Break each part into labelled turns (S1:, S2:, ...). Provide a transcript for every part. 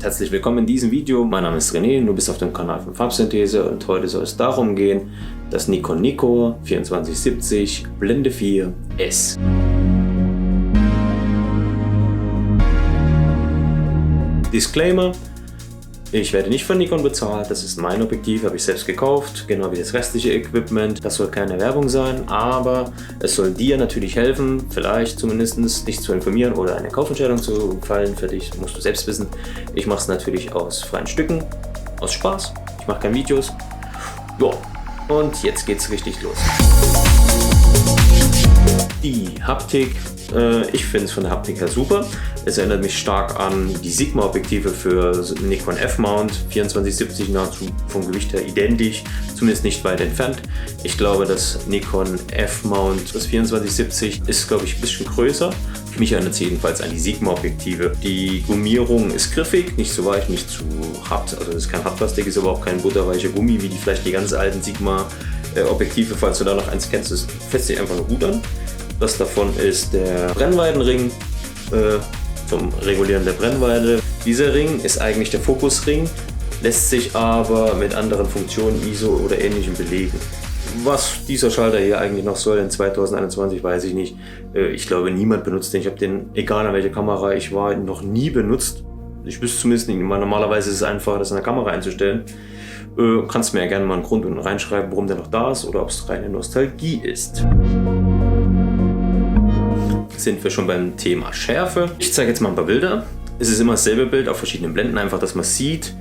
S1: Herzlich willkommen in diesem Video. Mein Name ist René, du bist auf dem Kanal von Farbsynthese und heute soll es darum gehen, das Nikon Nico 2470 Blende 4 S. Disclaimer: Ich werde nicht von Nikon bezahlt, das ist mein Objektiv, habe ich selbst gekauft, genau wie das restliche Equipment. Das soll keine Werbung sein, aber es soll dir natürlich helfen, vielleicht zumindest dich zu informieren oder eine Kaufentscheidung zu fallen. Für dich musst du selbst wissen. Ich mache es natürlich aus freien Stücken, aus Spaß. Ich mache keine Videos. Ja, und jetzt geht's richtig los. Die Haptik, ich finde es von der Haptik her super. Es erinnert mich stark an die Sigma-Objektive für Nikon F-Mount 2470, nahezu vom Gewicht her identisch, zumindest nicht weit entfernt. Ich glaube, das Nikon F-Mount, das 2470, ist, glaube ich, ein bisschen größer. Für mich erinnert es jedenfalls an die Sigma-Objektive. Die Gummierung ist griffig, nicht zu weich, nicht zu hart. Also es ist kein Hartplastik, ist aber auch kein butterweicher Gummi, wie die vielleicht die ganz alten Sigma-Objektive, falls du da noch eins kennst. Das fässt sich einfach nur gut an. Das davon ist der Brennweitenring zum Regulieren der Brennweite. Dieser Ring ist eigentlich der Fokusring, lässt sich aber mit anderen Funktionen, ISO oder ähnlichem belegen. Was dieser Schalter hier eigentlich noch soll in 2021, weiß ich nicht. Ich glaube, niemand benutzt den. Ich habe den, egal an welcher Kamera ich war, noch nie benutzt. Ich wüsste zumindest nicht. Normalerweise ist es einfach, das in der Kamera einzustellen. Kannst mir ja gerne mal einen Grund unten reinschreiben, warum der noch da ist oder ob es reine Nostalgie ist. Sind wir schon beim Thema Schärfe. Ich zeige jetzt mal ein paar Bilder. Es ist immer dasselbe Bild auf verschiedenen Blenden, einfach, dass man sieht,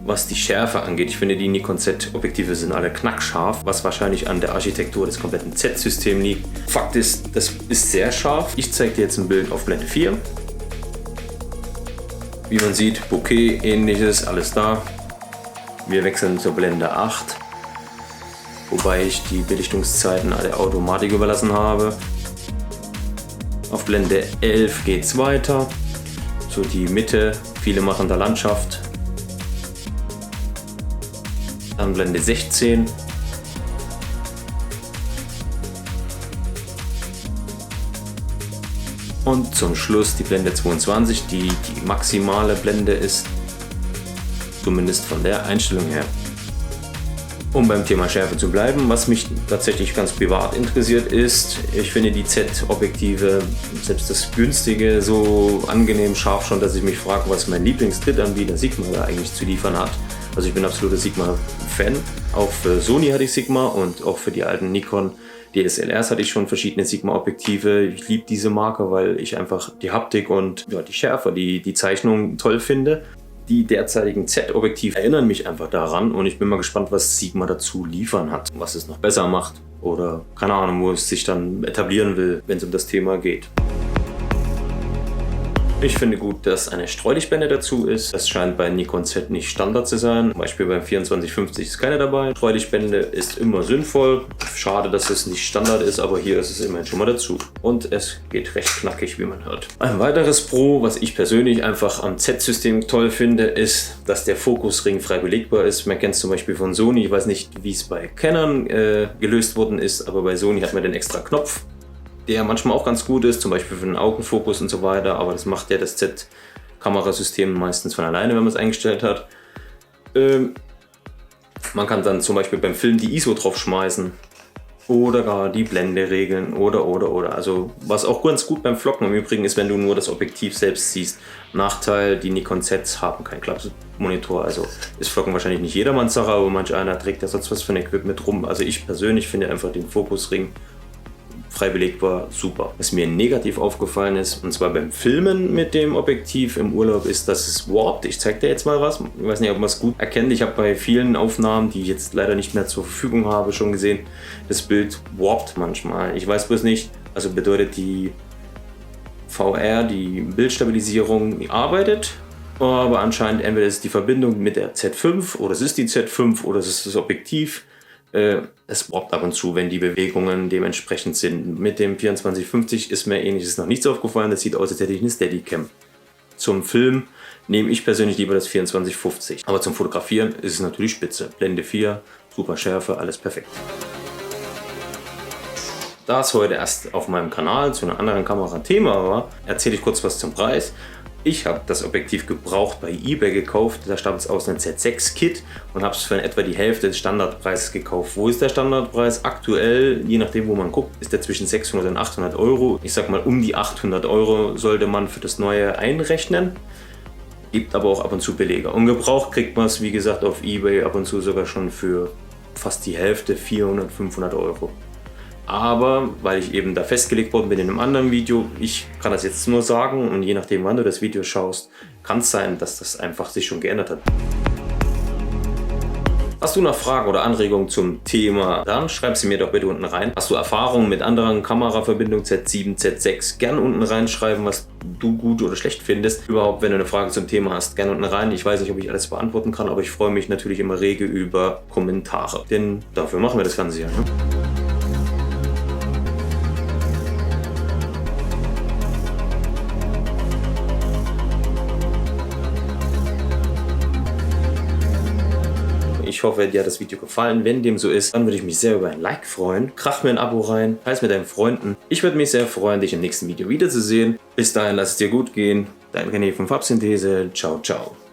S1: was die Schärfe angeht. Ich finde, die Nikon Z-Objektive sind alle knackscharf, was wahrscheinlich an der Architektur des kompletten Z-Systems liegt. Fakt ist, das ist sehr scharf. Ich zeige dir jetzt ein Bild auf Blende 4. Wie man sieht, Bokeh, ähnliches, alles da. Wir wechseln zur Blende 8, wobei ich die Belichtungszeiten alle Automatik überlassen habe. Auf Blende 11 geht es weiter, so die Mitte, viele machen da Landschaft. Dann Blende 16. Und zum Schluss die Blende 22, die die maximale Blende ist, zumindest von der Einstellung her. Um beim Thema Schärfe zu bleiben, was mich tatsächlich ganz privat interessiert ist, ich finde die Z-Objektive, selbst das günstige, so angenehm scharf schon, dass ich mich frage, was mein Lieblings-Drittanbieter Sigma da eigentlich zu liefern hat. Also ich bin absoluter Sigma-Fan. Auch für Sony hatte ich Sigma und auch für die alten Nikon DSLRs hatte ich schon verschiedene Sigma-Objektive. Ich liebe diese Marke, weil ich einfach die Haptik und ja, die Schärfe, die Zeichnung toll finde. Die derzeitigen Z-Objektive erinnern mich einfach daran und ich bin mal gespannt, was Sigma dazu liefern hat, was es noch besser macht oder keine Ahnung, wo es sich dann etablieren will, wenn es um das Thema geht. Ich finde gut, dass eine Streulichtblende dazu ist. Das scheint bei Nikon Z nicht Standard zu sein. Zum Beispiel beim 2450 ist keine dabei. Streulichtblende ist immer sinnvoll. Schade, dass es nicht Standard ist, aber hier ist es immerhin schon mal dazu. Und es geht recht knackig, wie man hört. Ein weiteres Pro, was ich persönlich einfach am Z-System toll finde, ist, dass der Fokusring frei belegbar ist. Man kennt es zum Beispiel von Sony. Ich weiß nicht, wie es bei Canon gelöst worden ist, aber bei Sony hat man den extra Knopf, der manchmal auch ganz gut ist, zum Beispiel für den Augenfokus und so weiter, aber das macht ja das Z-Kamerasystem meistens von alleine, wenn man es eingestellt hat. Man kann dann zum Beispiel beim Film die ISO drauf schmeißen oder gar die Blende regeln oder. Also was auch ganz gut beim Vloggen im Übrigen ist, wenn du nur das Objektiv selbst siehst. Nachteil, die Nikon Zs haben keinen Klappmonitor, also ist Vloggen wahrscheinlich nicht jedermanns Sache, aber manch einer trägt da sonst was für ein Equipment rum. Also ich persönlich finde einfach den Fokusring frei belegbar super. Was mir negativ aufgefallen ist, und zwar beim Filmen mit dem Objektiv im Urlaub, ist, dass es warpt. Ich zeige dir jetzt mal was. Ich weiß nicht, ob man es gut erkennt. Ich habe bei vielen Aufnahmen, die ich jetzt leider nicht mehr zur Verfügung habe, schon gesehen, das Bild warpt manchmal. Ich weiß bloß nicht, also bedeutet die VR, die Bildstabilisierung, die arbeitet, aber anscheinend entweder ist die Verbindung mit der Z5 oder es ist die Z5 oder es ist das Objektiv. Es warpt ab und zu, wenn die Bewegungen dementsprechend sind. Mit dem 2450 ist mir ähnliches noch nichts aufgefallen. Das sieht aus, als hätte ich eine Steadicam. Zum Film nehme ich persönlich lieber das 2450. Aber zum Fotografieren ist es natürlich spitze. Blende 4, super Schärfe, alles perfekt. Da es heute erst auf meinem Kanal zu einer anderen Kamera Thema war, erzähle ich kurz was zum Preis. Ich habe das Objektiv gebraucht bei eBay gekauft, da stammt es aus einem Z6-Kit und habe es für etwa die Hälfte des Standardpreises gekauft. Wo ist der Standardpreis? Aktuell, je nachdem wo man guckt, ist der zwischen 600 und 800 Euro. Ich sag mal, um die 800 Euro sollte man für das neue einrechnen. Gibt aber auch ab und zu Belege. Und gebraucht kriegt man es, wie gesagt, auf eBay ab und zu sogar schon für fast die Hälfte, 400, 500 Euro. Aber weil ich eben da festgelegt worden bin in einem anderen Video, ich kann das jetzt nur sagen und je nachdem wann du das Video schaust, kann es sein, dass das einfach sich schon geändert hat. Hast du noch Fragen oder Anregungen zum Thema, dann schreib sie mir doch bitte unten rein. Hast du Erfahrungen mit anderen Kameraverbindungen Z7, Z6, gern unten reinschreiben, was du gut oder schlecht findest. Überhaupt, wenn du eine Frage zum Thema hast, gern unten rein. Ich weiß nicht, ob ich alles beantworten kann, aber ich freue mich natürlich immer rege über Kommentare. Denn dafür machen wir das Ganze ja. Ne? Ich hoffe, dir hat das Video gefallen. Wenn dem so ist, dann würde ich mich sehr über ein Like freuen. Krach mir ein Abo rein, teile es mit deinen Freunden. Ich würde mich sehr freuen, dich im nächsten Video wiederzusehen. Bis dahin, lass es dir gut gehen. Dein René von Farbsynthese. Ciao, ciao.